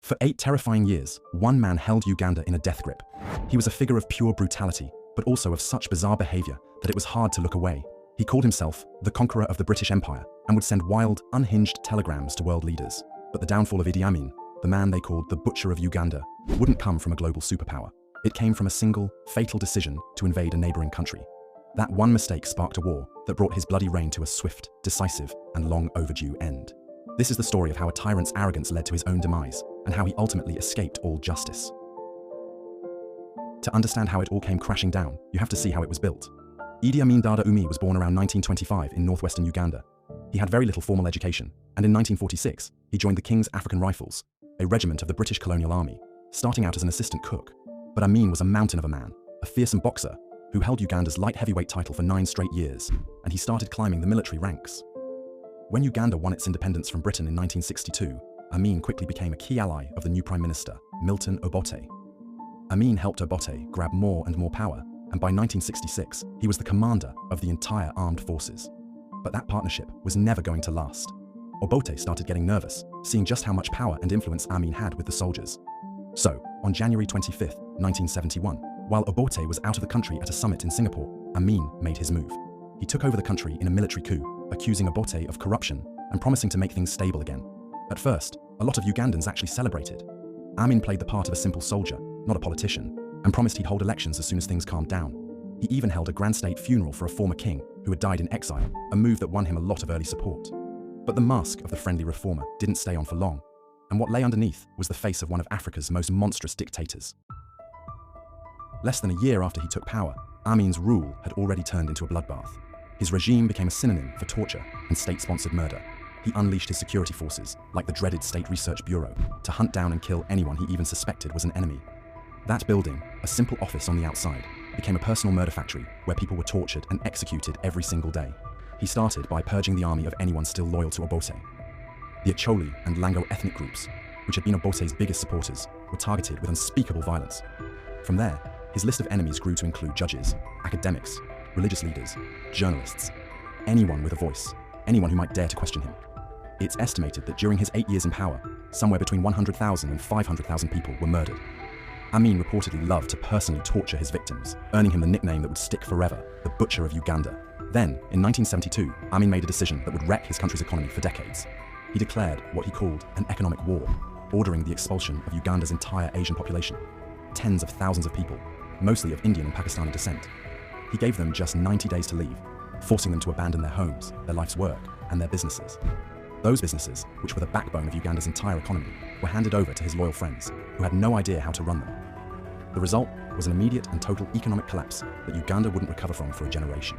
For 8 terrifying years, one man held Uganda in a death grip. He was a figure of pure brutality, but also of such bizarre behavior that it was hard to look away. He called himself the conqueror of the British Empire and would send wild, unhinged telegrams to world leaders. But the downfall of Idi Amin, the man they called the Butcher of Uganda, wouldn't come from a global superpower. It came from a single, fatal decision to invade a neighboring country. That one mistake sparked a war that brought his bloody reign to a swift, decisive, and long overdue end. This is the story of how a tyrant's arrogance led to his own demise, and how he ultimately escaped all justice. To understand how it all came crashing down, you have to see how it was built. Idi Amin Dada Umi was born around 1925 in northwestern Uganda. He had very little formal education, and in 1946, he joined the King's African Rifles, a regiment of the British colonial army, starting out as an assistant cook. But Amin was a mountain of a man, a fearsome boxer, who held Uganda's light heavyweight title for 9 straight years, and he started climbing the military ranks. When Uganda won its independence from Britain in 1962, Amin quickly became a key ally of the new Prime Minister, Milton Obote. Amin helped Obote grab more and more power, and by 1966, he was the commander of the entire armed forces. But that partnership was never going to last. Obote started getting nervous, seeing just how much power and influence Amin had with the soldiers. So, on January 25, 1971, while Obote was out of the country at a summit in Singapore, Amin made his move. He took over the country in a military coup, accusing Obote of corruption and promising to make things stable again. At first, a lot of Ugandans actually celebrated. Amin played the part of a simple soldier, not a politician, and promised he'd hold elections as soon as things calmed down. He even held a grand state funeral for a former king who had died in exile, a move that won him a lot of early support. But the mask of the friendly reformer didn't stay on for long, and what lay underneath was the face of one of Africa's most monstrous dictators. Less than a year after he took power, Amin's rule had already turned into a bloodbath. His regime became a synonym for torture and state-sponsored murder. He unleashed his security forces, like the dreaded State Research Bureau, to hunt down and kill anyone he even suspected was an enemy. That building, a simple office on the outside, became a personal murder factory where people were tortured and executed every single day. He started by purging the army of anyone still loyal to Obote. The Acholi and Lango ethnic groups, which had been Obote's biggest supporters, were targeted with unspeakable violence. From there, his list of enemies grew to include judges, academics, religious leaders, journalists, anyone with a voice, anyone who might dare to question him. It's estimated that during his 8 years in power, somewhere between 100,000 and 500,000 people were murdered. Amin reportedly loved to personally torture his victims, earning him the nickname that would stick forever, the Butcher of Uganda. Then, in 1972, Amin made a decision that would wreck his country's economy for decades. He declared what he called an economic war, ordering the expulsion of Uganda's entire Asian population. Tens of thousands of people, mostly of Indian and Pakistani descent. He gave them just 90 days to leave, forcing them to abandon their homes, their life's work, and their businesses. Those businesses, which were the backbone of Uganda's entire economy, were handed over to his loyal friends, who had no idea how to run them. The result was an immediate and total economic collapse that Uganda wouldn't recover from for a generation.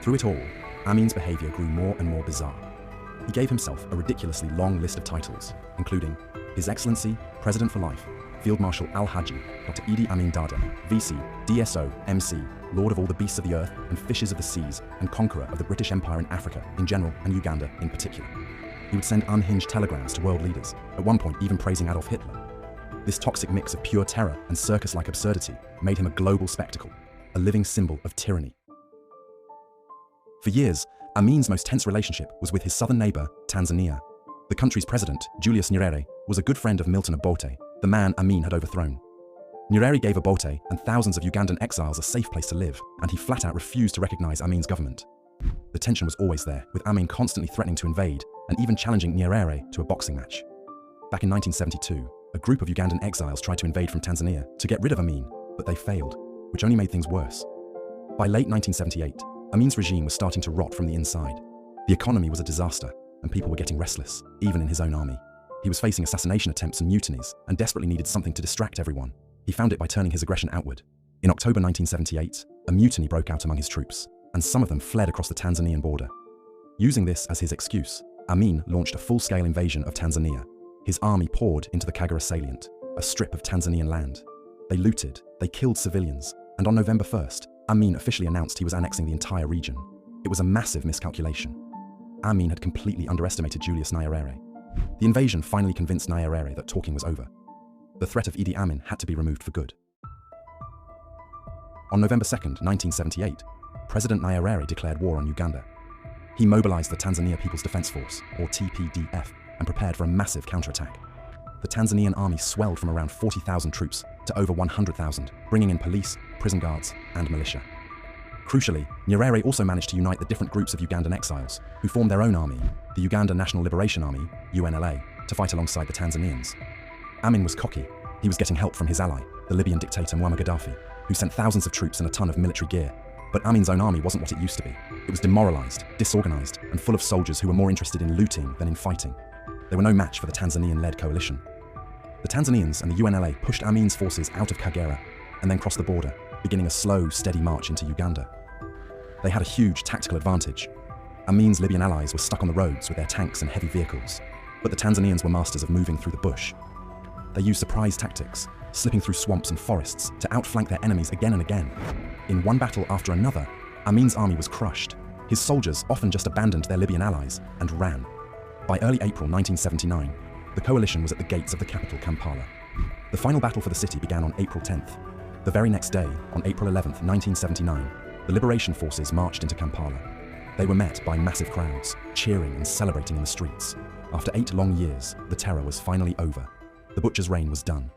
Through it all, Amin's behavior grew more and more bizarre. He gave himself a ridiculously long list of titles, including His Excellency, President for Life, Field Marshal Al-Haji, Dr. Idi Amin Dada, VC, DSO, MC, Lord of all the beasts of the earth and fishes of the seas, and conqueror of the British Empire in Africa in general and Uganda in particular. He would send unhinged telegrams to world leaders, at one point even praising Adolf Hitler. This toxic mix of pure terror and circus-like absurdity made him a global spectacle, a living symbol of tyranny. For years, Amin's most tense relationship was with his southern neighbor, Tanzania. The country's president, Julius Nyerere, was a good friend of Milton Obote, the man Amin had overthrown. Nyerere gave Obote and thousands of Ugandan exiles a safe place to live, and he flat out refused to recognize Amin's government. The tension was always there, with Amin constantly threatening to invade and even challenging Nyerere to a boxing match. Back in 1972, a group of Ugandan exiles tried to invade from Tanzania to get rid of Amin, but they failed, which only made things worse. By late 1978, Amin's regime was starting to rot from the inside. The economy was a disaster, and people were getting restless, even in his own army. He was facing assassination attempts and mutinies, and desperately needed something to distract everyone. He found it by turning his aggression outward. In October 1978, a mutiny broke out among his troops, and some of them fled across the Tanzanian border. Using this as his excuse, Amin launched a full-scale invasion of Tanzania. His army poured into the Kagera salient, a strip of Tanzanian land. They looted, they killed civilians, and on November 1st, Amin officially announced he was annexing the entire region. It was a massive miscalculation. Amin had completely underestimated Julius Nyerere. The invasion finally convinced Nyerere that talking was over. The threat of Idi Amin had to be removed for good. On November 2nd, 1978, President Nyerere declared war on Uganda. He mobilized the Tanzania People's Defense Force, or TPDF, and prepared for a massive counterattack. the Tanzanian army swelled from around 40,000 troops to over 100,000, bringing in police, prison guards, and militia. Crucially, Nyerere also managed to unite the different groups of Ugandan exiles, who formed their own army, the Uganda National Liberation Army, UNLA, to fight alongside the Tanzanians. Amin was cocky. He was getting help from his ally, the Libyan dictator Muammar Gaddafi, who sent thousands of troops and a ton of military gear. But Amin's own army wasn't what it used to be. It was demoralized, disorganized, and full of soldiers who were more interested in looting than in fighting. They were no match for the Tanzanian-led coalition. The Tanzanians and the UNLA pushed Amin's forces out of Kagera and then crossed the border, beginning a slow, steady march into Uganda. They had a huge tactical advantage. Amin's Libyan allies were stuck on the roads with their tanks and heavy vehicles, but the Tanzanians were masters of moving through the bush. They used surprise tactics, slipping through swamps and forests to outflank their enemies again and again. In one battle after another, Amin's army was crushed. His soldiers often just abandoned their Libyan allies and ran. By early April 1979, the coalition was at the gates of the capital, Kampala. The final battle for the city began on April 10th. The very next day, on April 11th, 1979, the liberation forces marched into Kampala. They were met by massive crowds, cheering and celebrating in the streets. After 8 long years, the terror was finally over. The butcher's reign was done.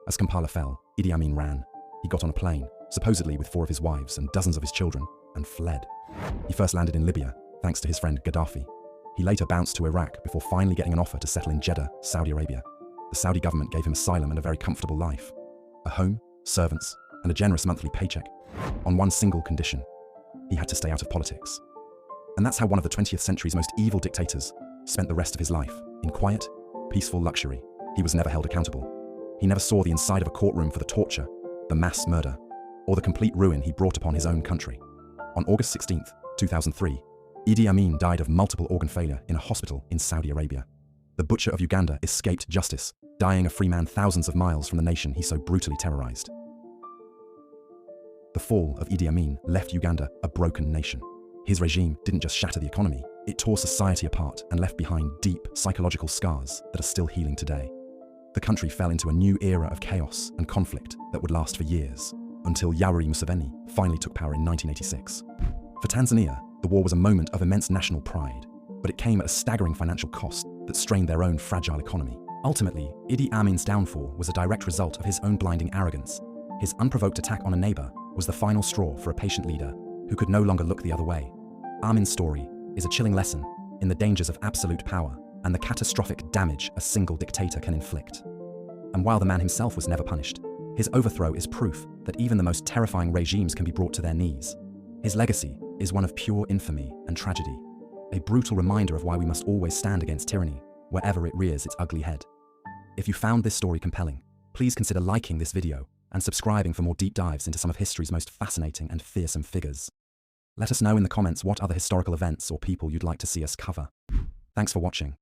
As Kampala fell, Idi Amin ran. He got on a plane, supposedly with 4 of his wives and dozens of his children, and fled. He first landed in Libya, thanks to his friend Gaddafi. He later bounced to Iraq before finally getting an offer to settle in Jeddah, Saudi Arabia. The Saudi government gave him asylum and a very comfortable life. A home, servants, and a generous monthly paycheck, on one single condition: he had to stay out of politics. And that's how one of the 20th century's most evil dictators spent the rest of his life, in quiet, peaceful luxury. He was never held accountable. He never saw the inside of a courtroom for the torture, the mass murder, or the complete ruin he brought upon his own country. On August 16, 2003, Idi Amin died of multiple organ failure in a hospital in Saudi Arabia. The butcher of Uganda escaped justice, dying a free man thousands of miles from the nation he so brutally terrorized. The fall of Idi Amin left Uganda a broken nation. His regime didn't just shatter the economy, it tore society apart and left behind deep psychological scars that are still healing today. The country fell into a new era of chaos and conflict that would last for years, until Yoweri Museveni finally took power in 1986. For Tanzania, the war was a moment of immense national pride, but it came at a staggering financial cost that strained their own fragile economy. Ultimately, Idi Amin's downfall was a direct result of his own blinding arrogance. His unprovoked attack on a neighbor was the final straw for a patient leader who could no longer look the other way. Amin's story is a chilling lesson in the dangers of absolute power and the catastrophic damage a single dictator can inflict. And while the man himself was never punished, his overthrow is proof that even the most terrifying regimes can be brought to their knees. His legacy is one of pure infamy and tragedy, a brutal reminder of why we must always stand against tyranny, wherever it rears its ugly head. If you found this story compelling, please consider liking this video and subscribing for more deep dives into some of history's most fascinating and fearsome figures. Let us know in the comments what other historical events or people you'd like to see us cover. Thanks for watching.